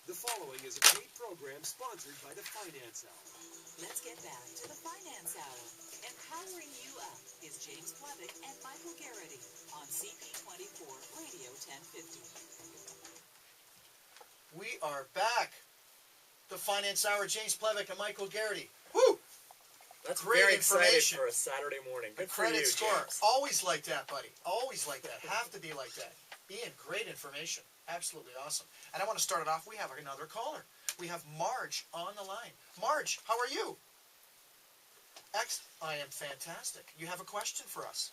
The following is a paid program sponsored by the Finance Hour. Let's get back to the Finance Hour. Empowering you up is James Plevick and Michael Garrity on CP24 Radio 1050. We are back. The Finance Hour, James Plevick and Michael Garrity. Woo! That's great very excited information for a Saturday morning. Good for credit you, score. James. Always like that, buddy. Always like that. Have to be like that. Ian, great information. Absolutely awesome. And I want to start it off. We have another caller. We have Marge on the line. Marge, how are you? I am fantastic. You have a question for us.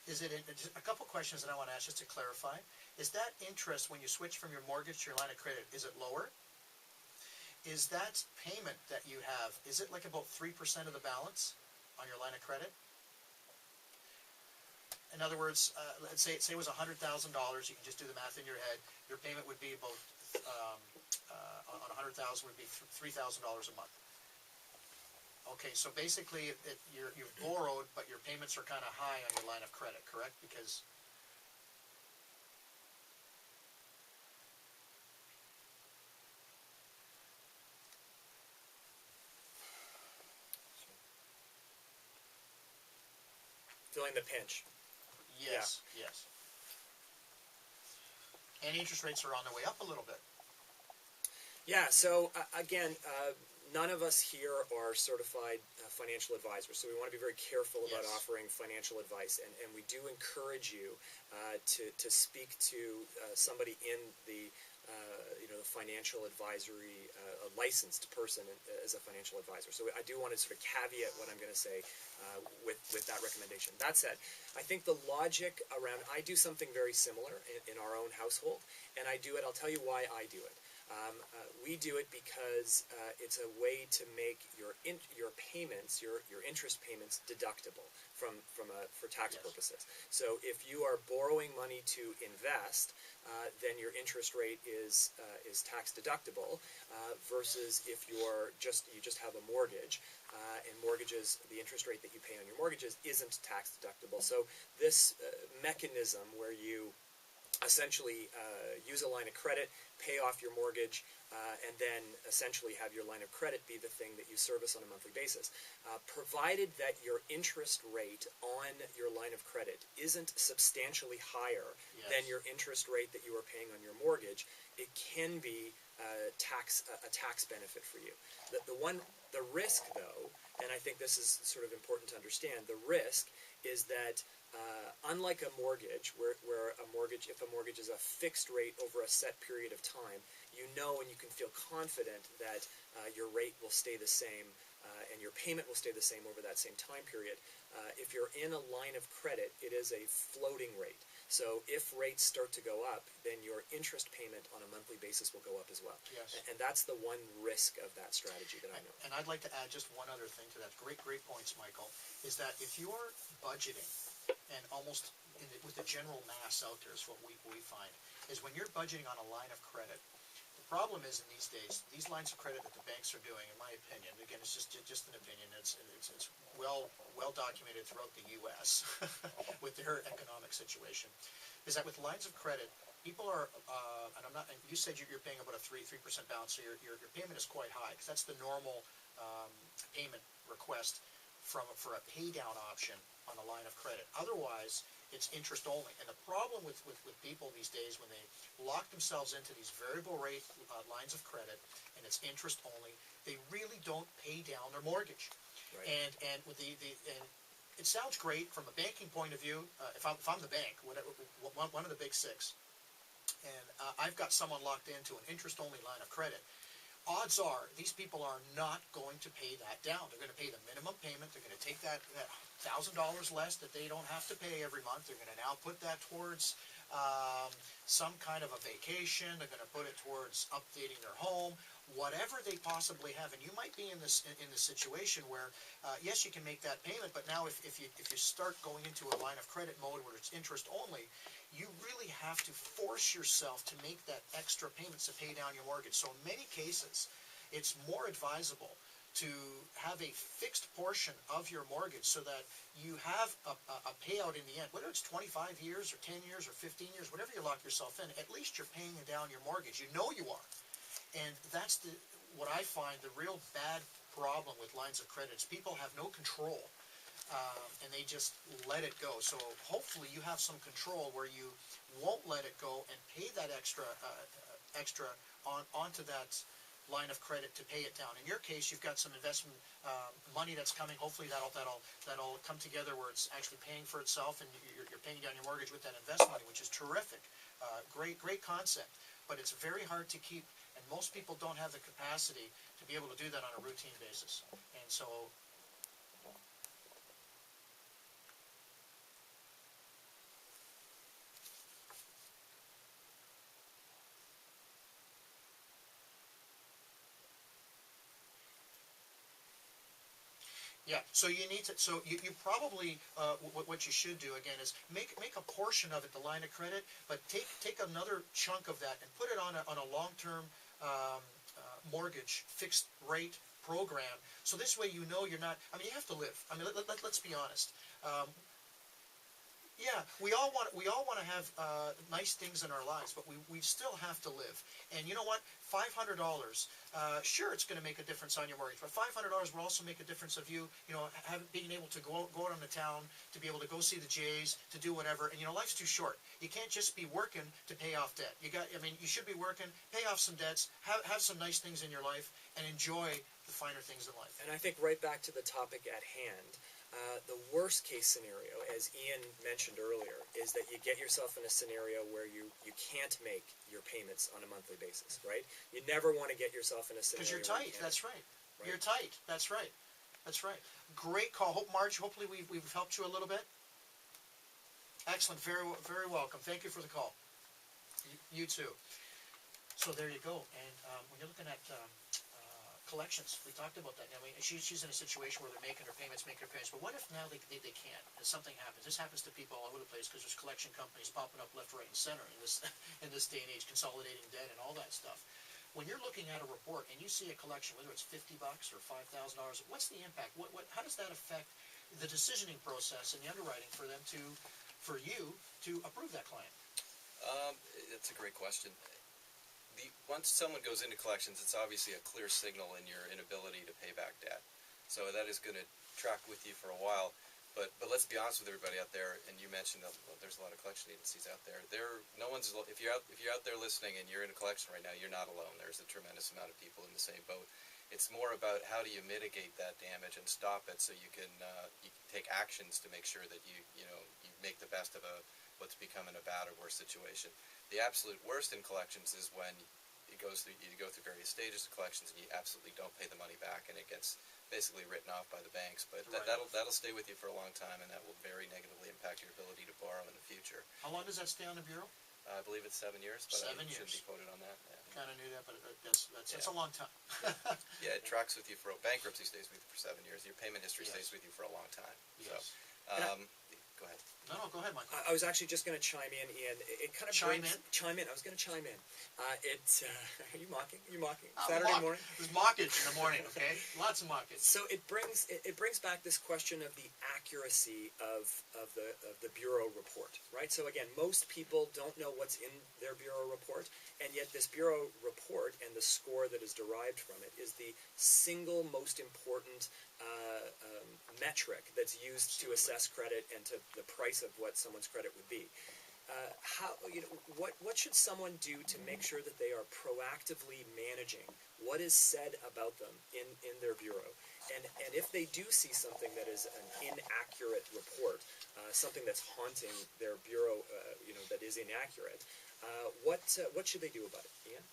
Is it a couple questions that I want to ask just to clarify? Is that interest when you switch from your mortgage to your line of credit, is it lower? Is that payment that you have, is it like about 3% of the balance on your line of credit? In other words, let's say it was $100,000. You can just do the math in your head. Your payment would be about on $100,000 would be $3,000 a month. Okay, so basically you've borrowed, but your payments are kind of high on your line of credit, correct? Because Feeling the pinch. yes, yes. And interest rates are on their way up a little bit. Yeah, so again, none of us here are certified financial advisors, so we want to be very careful about offering financial advice, and we do encourage you to speak to somebody in the the financial advisory licensed person as a financial advisor. So I do want to sort of caveat what I'm going to say with that recommendation. That said, I think the logic around, I do something very similar in our own household, and I do it, I'll tell you why I do it. We do it because it's a way to make your payments, your interest payments, deductible for tax purposes. So if you are borrowing money to invest, then your interest rate is tax deductible versus if you just have a mortgage, and mortgages, the interest rate that you pay on your mortgages isn't tax deductible. So this mechanism where you essentially use a line of credit, pay off your mortgage, and then essentially have your line of credit be the thing that you service on a monthly basis. Provided that your interest rate on your line of credit isn't substantially higher than your interest rate that you are paying on your mortgage, it can be a tax benefit for you. The risk, though, and I think this is sort of important to understand, the risk is that unlike a mortgage, where if a mortgage is a fixed rate over a set period of time, you know and you can feel confident that your rate will stay the same and your payment will stay the same over that same time period. If you're in a line of credit, it is a floating rate. So if rates start to go up, then your interest payment on a monthly basis will go up as well. Yes. And that's the one risk of that strategy that I know. And I'd like to add just one other thing to that. Great points, Michael, is that if you're budgeting, and almost with the general mass out there is what we find, is when you're budgeting on a line of credit, the problem is in these days, these lines of credit that the banks are doing, in my opinion, again, it's just an opinion, it's well documented throughout the U.S. with their economic situation, is that with lines of credit, people are, and you said you're paying about a 3% balance, so your payment is quite high, because that's the normal payment request for a pay down option on a line of credit. Otherwise, it's interest only. And the problem with people these days, when they lock themselves into these variable rate lines of credit and it's interest only, they really don't pay down their mortgage. Right. And with and it sounds great from a banking point of view. If I'm the bank, one of the big six, and I've got someone locked into an interest only line of credit, odds are these people are not going to pay that down. They're going to pay the minimum payment. They're going to take that $1,000 less that they don't have to pay every month. They're going to now put that towards some kind of a vacation. They're going to put it towards updating their home, whatever they possibly have. And you might be in this situation where, yes, you can make that payment, but now if you start going into a line of credit mode where it's interest only, you really have to force yourself to make that extra payments to pay down your mortgage. So in many cases, it's more advisable to have a fixed portion of your mortgage so that you have a payout in the end. Whether it's 25 years or 10 years or 15 years, whatever you lock yourself in, at least you're paying down your mortgage. You know you are. And that's what I find the real bad problem with lines of credit is people have no control, and they just let it go. So hopefully you have some control where you won't let it go and pay that extra onto that line of credit to pay it down. In your case, you've got some investment money that's coming. Hopefully that'll come together where it's actually paying for itself, and you're paying down your mortgage with that investment money, which is terrific. Great concept, but it's very hard to keep, and most people don't have the capacity to be able to do that on a routine basis. And so yeah, so you need to, so you probably, what you should do again is make a portion of it the line of credit, but take another chunk of that and put it on a long-term mortgage fixed rate program. So this way you know you're not, I mean, you have to live. I mean, let's be honest. Yeah, we all want to have nice things in our lives, but we still have to live. And you know what? $500, sure, it's going to make a difference on your mortgage, but $500 will also make a difference of you know, being able to go out on the town, to be able to go see the Jays, to do whatever. And you know, life's too short. You can't just be working to pay off debt. You should be working, pay off some debts, have some nice things in your life, and enjoy the finer things in life. And I think right back to the topic at hand. The worst case scenario, as Ian mentioned earlier, is that you get yourself in a scenario where you can't make your payments on a monthly basis, right? You never want to get yourself in a scenario because you're tight. That's right. You're tight. That's right. That's right. Great call. Marge, hopefully we've helped you a little bit. Excellent. Very welcome. Thank you for the call. You too. So there you go. And when you're looking at collections, we talked about that. I mean, she's in a situation where they're making her payments, but what if now they can't, and something happens? This happens to people all over the place because there's collection companies popping up left, right, and center in this day and age, consolidating debt and all that stuff. When you're looking at a report and you see a collection, whether it's $50 or $5,000, what's the impact? How does that affect the decisioning process and the underwriting for you to approve that client? That's a great question. Once someone goes into collections, it's obviously a clear signal in your inability to pay back debt. So that is going to track with you for a while. But let's be honest with everybody out there. And you mentioned that there's a lot of collection agencies out there. If you're out there listening and you're in a collection right now, you're not alone. There's a tremendous amount of people in the same boat. It's more about how do you mitigate that damage and stop it so you can take actions to make sure that you make the best of what's becoming a bad or worse situation. The absolute worst in collections is when you go through various stages of collections and you absolutely don't pay the money back and it gets basically written off by the banks. But that'll stay with you for a long time, and that will very negatively impact your ability to borrow in the future. How long does that stay on the bureau? I believe it's 7 years, but 7 I years. shouldn't be quoted on that. Yeah. Kind of knew that, but that's a long time. Yeah, it tracks with you bankruptcy stays with you for 7 years. Your payment history stays with you for a long time. Yes. So, go ahead. No, go ahead, Michael. I was actually just going to chime in, Ian. It kind of Chime in? I was going to chime in. Are you mocking? Are you mocking? Oh, Saturday morning. There's mockage in the morning. Okay, lots of mockage. So it brings back this question of the accuracy of the bureau report, right? So again, most people don't know what's in their bureau report, and yet this bureau report and the score that is derived from it is the single most important metric that's used to assess credit and to the price of what someone's credit would be. What should someone do to make sure that they are proactively managing what is said about them in their bureau? And if they do see something that is an inaccurate report, something that's haunting their bureau, that is inaccurate, what should they do about it, Ian?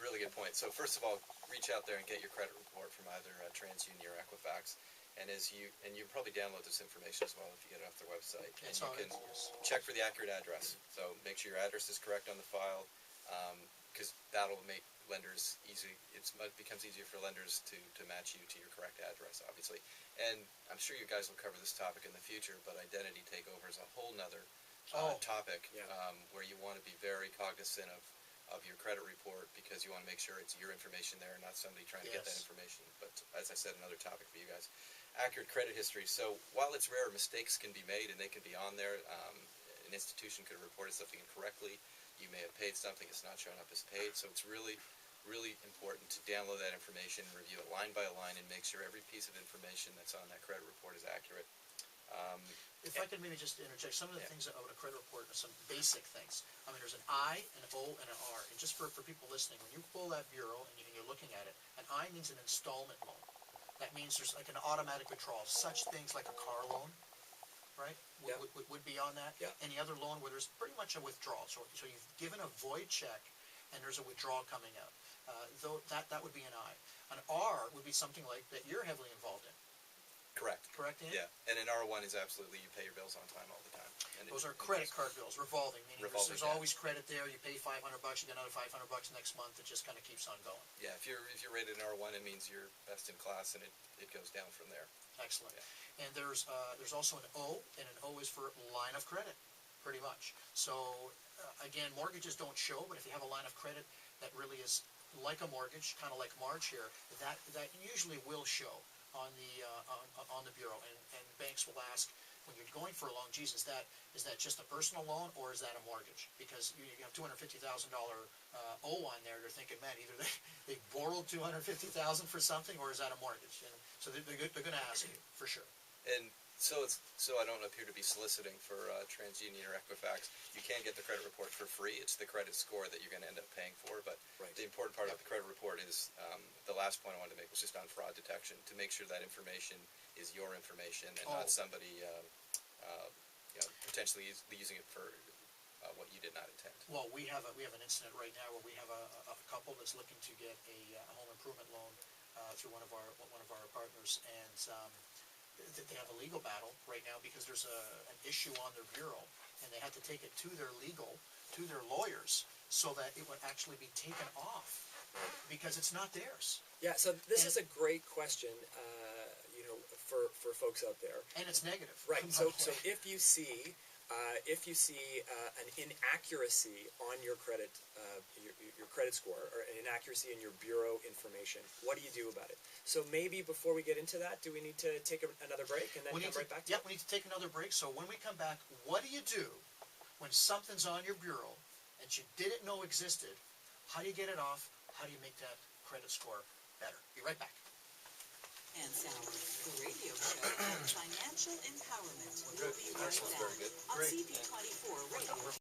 Really good point. So first of all, reach out there and get your credit report from either TransUnion or Equifax. And you probably download this information as well if you get it off their website. And That's you all can it is. check for the accurate address. So make sure your address is correct on the file, because that'll make lenders easy. It becomes easier for lenders to match you to your correct address, obviously. And I'm sure you guys will cover this topic in the future, but identity takeover is a whole nother topic where you want to be very cognizant of your credit report, because you want to make sure it's your information there, not somebody trying to get that information. But as I said, another topic for you guys. Accurate credit history. So while it's rare, mistakes can be made and they can be on there. An institution could have reported something incorrectly. You may have paid something, it's not showing up as paid. So it's really, really important to download that information, review it line by line, and make sure every piece of information that's on that credit report is accurate. If I could maybe just interject, some of the things about a credit report are some basic things. I mean, there's an I, an O, and an R. And just for people listening, when you pull that bureau and you're looking at it, an I means an installment loan. That means there's like an automatic withdrawal. Such things like a car loan, right, would be on that. Yeah. Any other loan where there's pretty much a withdrawal. So you've given a void check and there's a withdrawal coming out. Though that would be an I. An R would be something like that you're heavily involved in. Correct. Correct, Ian? Yeah, and an R1 is absolutely you pay your bills on time all the time. And Those are credit card bills, revolving, meaning Revolving, there's yeah. always credit there. You pay $500, you get another $500 next month. It just kind of keeps on going. Yeah, if you're rated an R1, it means you're best in class, and it goes down from there. Excellent. And there's also an O, and an O is for line of credit, pretty much. So again, mortgages don't show, but if you have a line of credit that really is like a mortgage, kind of like Marge here, that usually will show on the bureau, and banks will ask when you're going for a loan, geez, is that just a personal loan or is that a mortgage? Because you have $250,000 O on there, they're thinking, man, either they borrowed $250,000 for something, or is that a mortgage? And so they're going to ask you for sure. And so I don't appear to be soliciting for TransUnion or Equifax. You can get the credit report for free. It's the credit score that you're going to end up paying for. But the important part of the credit report is the last point I wanted to make was just on fraud detection, to make sure that information is your information and not somebody potentially using it for what you did not intend. Well, we have an incident right now where we have a couple that's looking to get a home improvement loan through one of our partners, and they have a legal battle right now because there's an issue on their bureau, and they had to take it to their lawyers so that it would actually be taken off because it's not theirs. Yeah, so this is a great question, for folks out there. And it's negative. Right. So if you see an inaccuracy on your credit score, or an inaccuracy in your bureau information, what do you do about it? So maybe before we get into that, do we need to take another break and then come right back to it? Yeah, we need to take another break. So when we come back, what do you do when something's on your bureau that you didn't know existed? How do you get it off? How do you make that credit score better? Be right back. And Sour, the radio show on financial empowerment. We'll be right back on CP24 Radio.